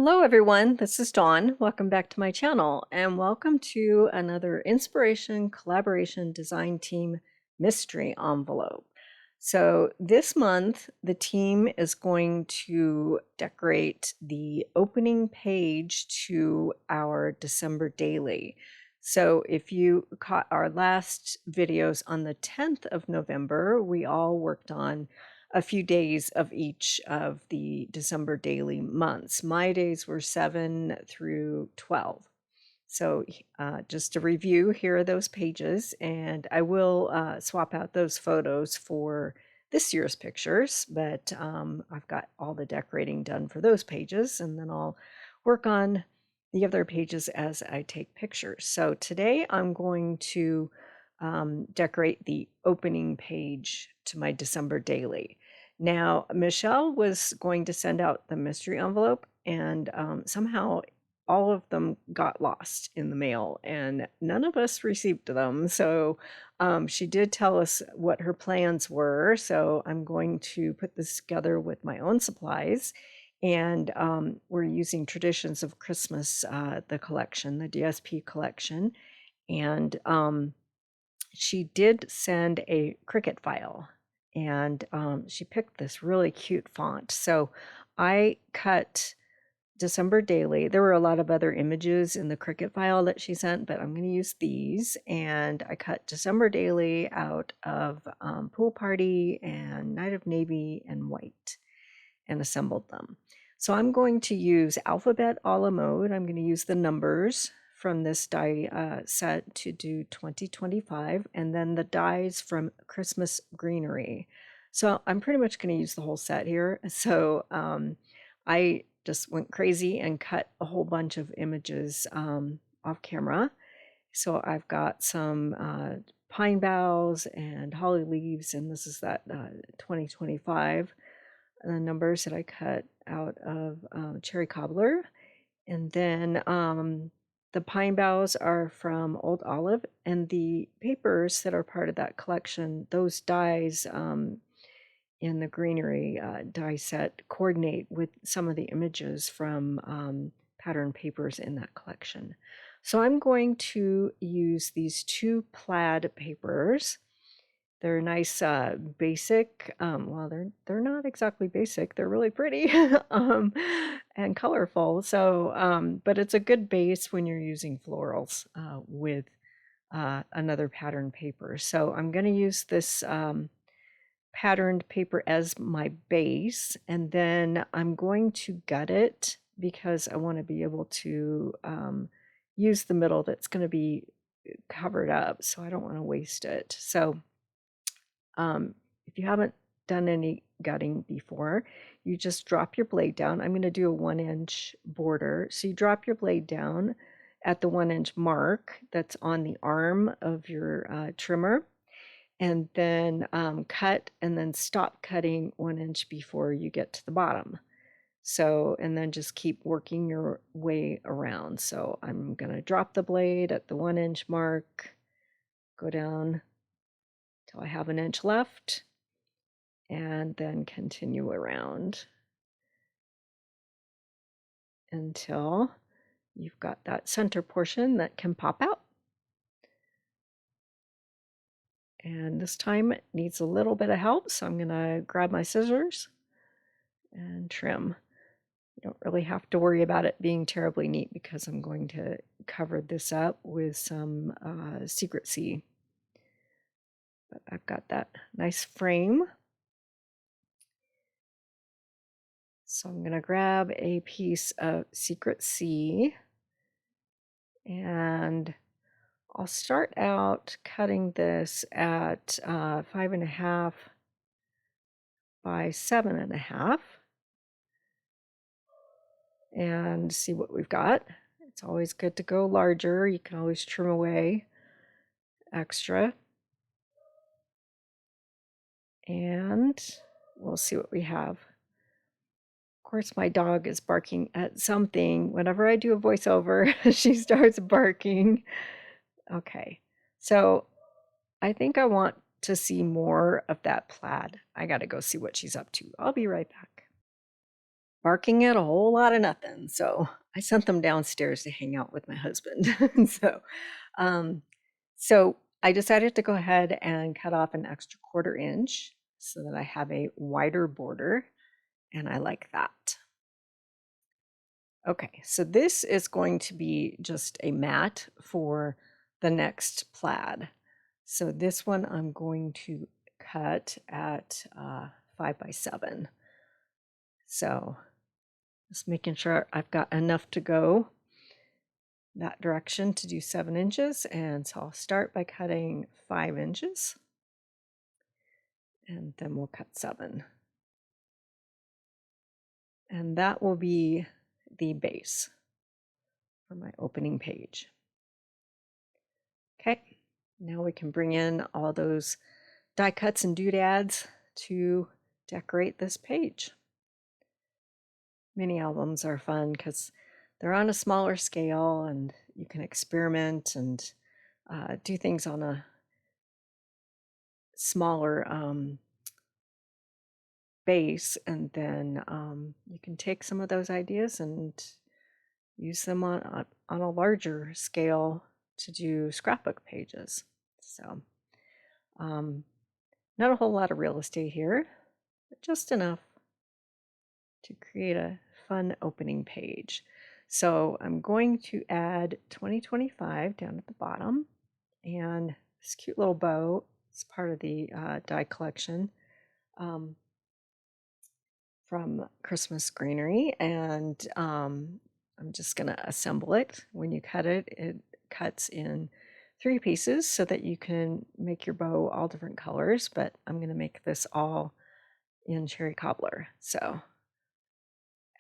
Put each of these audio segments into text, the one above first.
Hello everyone, this is Dawn. Welcome back to my channel and welcome to another Inspiration Collaboration Design Team mystery envelope. So this month the team is going to decorate the opening page to our December daily. So if you caught our last videos on the 10th of November, we all worked on a few days of each of the December daily months. My days were 7 through 12. So just to review, here are those pages, and I will swap out those photos for this year's pictures, but I've got all the decorating done for those pages, and then I'll work on the other pages as I take pictures. So today I'm going to decorate the opening page to my December daily. Now, Michelle was going to send out the mystery envelope, and somehow all of them got lost in the mail, and none of us received them. So she did tell us what her plans were. So I'm going to put this together with my own supplies. And we're using Traditions of Christmas, the collection, the DSP collection. And she did send a Cricut file, and she picked this really cute font. So I cut December daily. There were a lot of other images in the Cricut file that she sent, but I'm going to use these. And I cut December daily out of Pool Party and Night of Navy and White and assembled them. So I'm going to use alphabet a la mode. I'm going to use the numbers from this die set to do 2025, and then the dies from Christmas Greenery. So I'm pretty much going to use the whole set here. So I just went crazy and cut a whole bunch of images off camera. So I've got some pine boughs and holly leaves, and this is that 2025 numbers that I cut out of cherry cobbler. And then the pine boughs are from Old Olive, and the papers that are part of that collection, those dies in the greenery die set coordinate with some of the images from pattern papers in that collection. So I'm going to use these two plaid papers. They're nice, basic. Well, they're not exactly basic. They're really pretty and colorful. So, but it's a good base when you're using florals with another pattern paper. So I'm going to use this patterned paper as my base, and then I'm going to gut it because I want to be able to use the middle that's going to be covered up. So I don't want to waste it. So if you haven't done any gutting before, you just drop your blade down. I'm going to do a 1-inch border. So you drop your blade down at the 1-inch mark that's on the arm of your trimmer, and then cut and then stop cutting 1 inch before you get to the bottom. So, and then just keep working your way around. So I'm going to drop the blade at the 1-inch mark, go down till I have 1 inch left, and then continue around until you've got that center portion that can pop out. And this time it needs a little bit of help, so I'm going to grab my scissors and trim. You don't really have to worry about it being terribly neat because I'm going to cover this up with some Secret-C. But I've got that nice frame. So I'm going to grab a piece of Secret-C, and I'll start out cutting this at 5.5 by 7.5 and see what we've got. It's always good to go larger. You can always trim away extra. And we'll see what we have. Of course, my dog is barking at something. Whenever I do a voiceover, she starts barking. Okay, so I think I want to see more of that plaid. I got to go see what she's up to. I'll be right back. barking at a whole lot of nothing. So I sent them downstairs to hang out with my husband. So, um, so I decided to go ahead and cut off an extra 1/4 inch so that I have a wider border, and I like that. Okay, so this is going to be just a mat for the next plaid. So this one I'm going to cut at 5 by 7. So just making sure I've got enough to go that direction to do 7 inches. And so I'll start by cutting 5 inches and then we'll cut 7. And that will be the base for my opening page. Okay, now we can bring in all those die cuts and doodads to decorate this page. Mini albums are fun because they're on a smaller scale and you can experiment and do things on a smaller base, and then you can take some of those ideas and use them on a larger scale to do scrapbook pages. So not a whole lot of real estate here, but just enough to create a fun opening page. So I'm going to add 2025 down at the bottom, and this cute little bow is part of the die collection from Christmas Greenery, and I'm just going to assemble it. When you cut it, it cuts in 3 pieces so that you can make your bow all different colors, but I'm going to make this all in cherry cobbler. So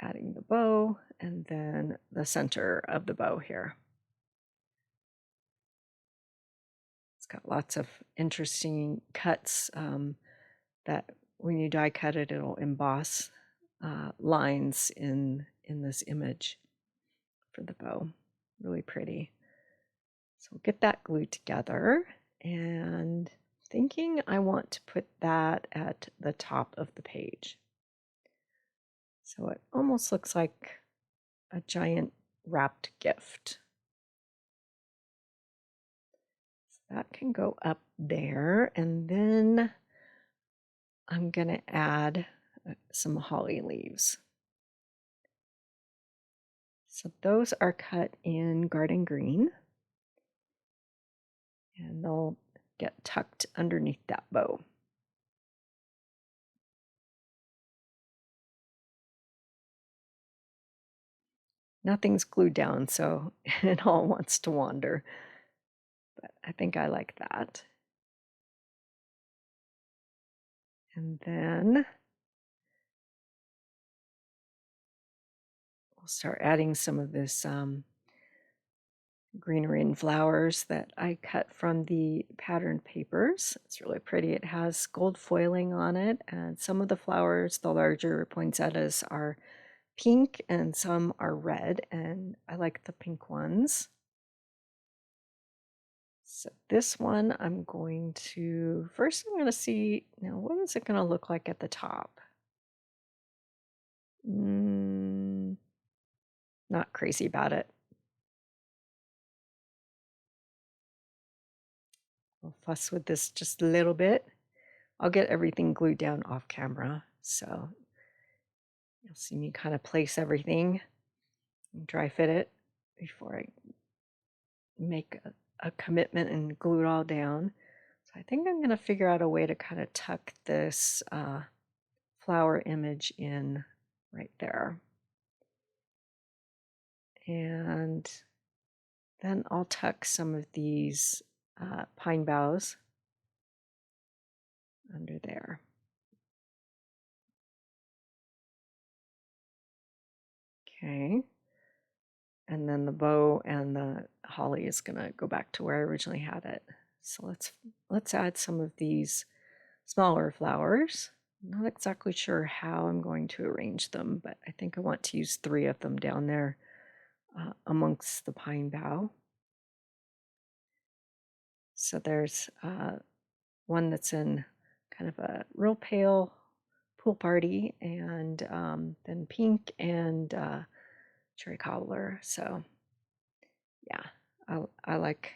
adding the bow and then the center of the bow here. It's got lots of interesting cuts that when you die cut it, it'll emboss lines in this image for the bow. Really pretty. So we'll get that glued together, and thinking I want to put that at the top of the page. So it almost looks like a giant wrapped gift. So that can go up there, and then I'm going to add some holly leaves. So those are cut in garden green, and they'll get tucked underneath that bow. Nothing's glued down, so it all wants to wander. But I think I like that. And then we'll start adding some of this greenery and flowers that I cut from the patterned papers. It's really pretty. It has gold foiling on it, and some of the flowers, the larger poinsettias, are pink and some are red, and I like the pink ones. So this one I'm going to, first I'm going to see, now what is it going to look like at the top? Not crazy about it. I'll fuss with this just a little bit. I'll get everything glued down off camera, so you'll see me kind of place everything and dry fit it before I make a commitment and glue it all down. So I think I'm going to figure out a way to kind of tuck this flower image in right there. And then I'll tuck some of these pine boughs under there. Okay. And then the bow and the holly is going to go back to where I originally had it. So let's add some of these smaller flowers. I'm not exactly sure how I'm going to arrange them, but I think I want to use 3 of them down there amongst the pine bough. So there's one that's in kind of a real pale pool party, and then pink and cherry cobbler. So yeah, I like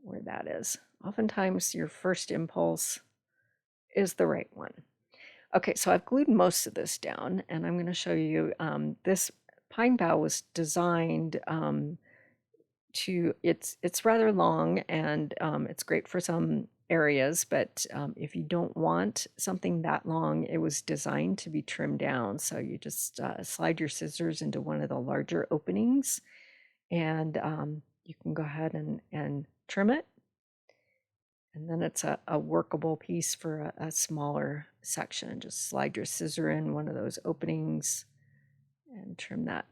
where that is. Oftentimes your first impulse is the right one. Okay, so I've glued most of this down, and I'm going to show you this pine bough was designed it's rather long, and it's great for some areas, but if you don't want something that long, it was designed to be trimmed down. So you just slide your scissors into one of the larger openings, and you can go ahead and trim it. And then it's a workable piece for a smaller section. Just slide your scissor in one of those openings and trim that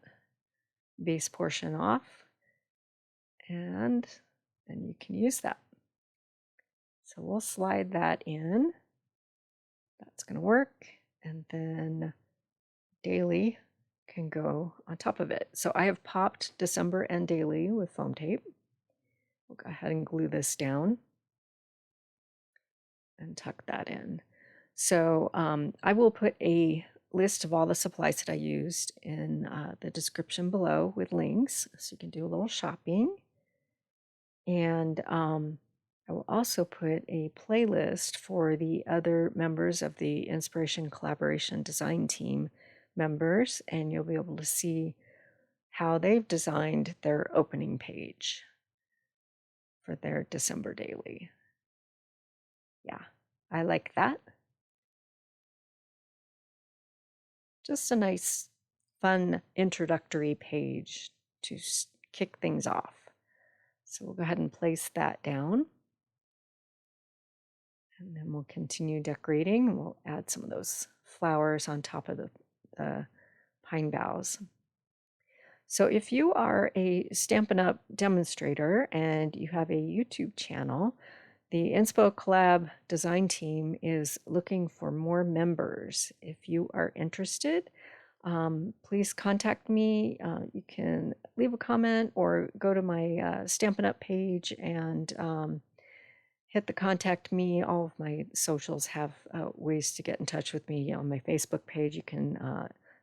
base portion off. And then you can use that. So we'll slide that in. That's going to work. And then daily can go on top of it. So I have popped December and daily with foam tape. We'll go ahead and glue this down and tuck that in. So I will put a list of all the supplies that I used in the description below with links, so you can do a little shopping. And I will also put a playlist for the other members of the Inspiration Collaboration Design Team members, and you'll be able to see how they've designed their opening page for their December daily. Yeah, I like that. Just a nice, fun introductory page to kick things off. So we'll go ahead and place that down. And then we'll continue decorating. We'll add some of those flowers on top of the pine boughs. So if you are a Stampin' Up! Demonstrator and you have a YouTube channel, the Inspo Collab design team is looking for more members. If you are interested, please contact me. You can leave a comment or go to my Stampin' Up! Page and hit the contact me. All of my socials have ways to get in touch with me. On my Facebook page, you can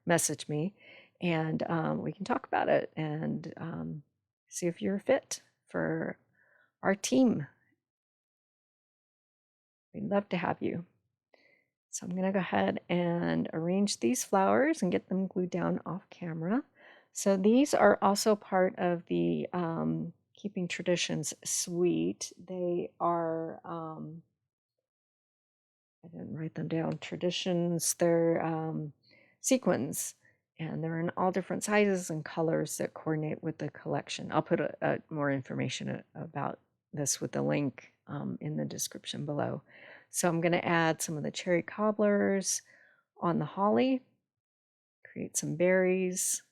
message me, and we can talk about it and see if you're fit for our team. We'd love to have you. So I'm going to go ahead and arrange these flowers and get them glued down off camera. So these are also part of the Keeping Traditions suite. They are, I didn't write them down, traditions, they're sequins, and they're in all different sizes and colors that coordinate with the collection. I'll put more information about this with the link in the description below. So I'm going to add some of the cherry cobblers on the holly, create some berries,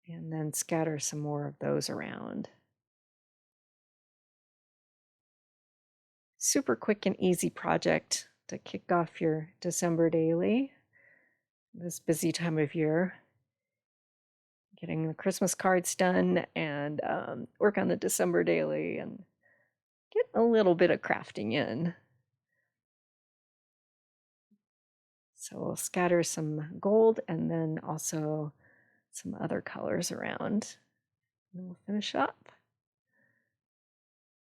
and then scatter some more of those around. Super quick and easy project to kick off your December daily, this busy time of year. Getting the Christmas cards done and work on the December daily and get a little bit of crafting in. So we'll scatter some gold and then also some other colors around. And we'll finish up.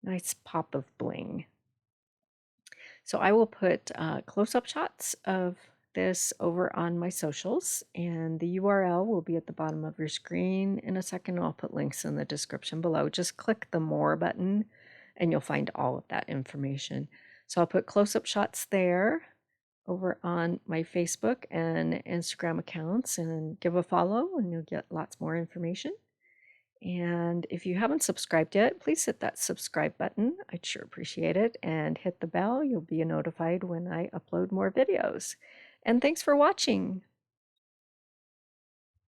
Nice pop of bling. So I will put close-up shots of this over on my socials, and the URL will be at the bottom of your screen in a second. I'll put links in the description below. Just click the More button and you'll find all of that information. So I'll put close-up shots there over on my Facebook and Instagram accounts, and give a follow and you'll get lots more information. And if you haven't subscribed yet, please hit that subscribe button. I'd sure appreciate it. And hit the bell. You'll be notified when I upload more videos. And thanks for watching.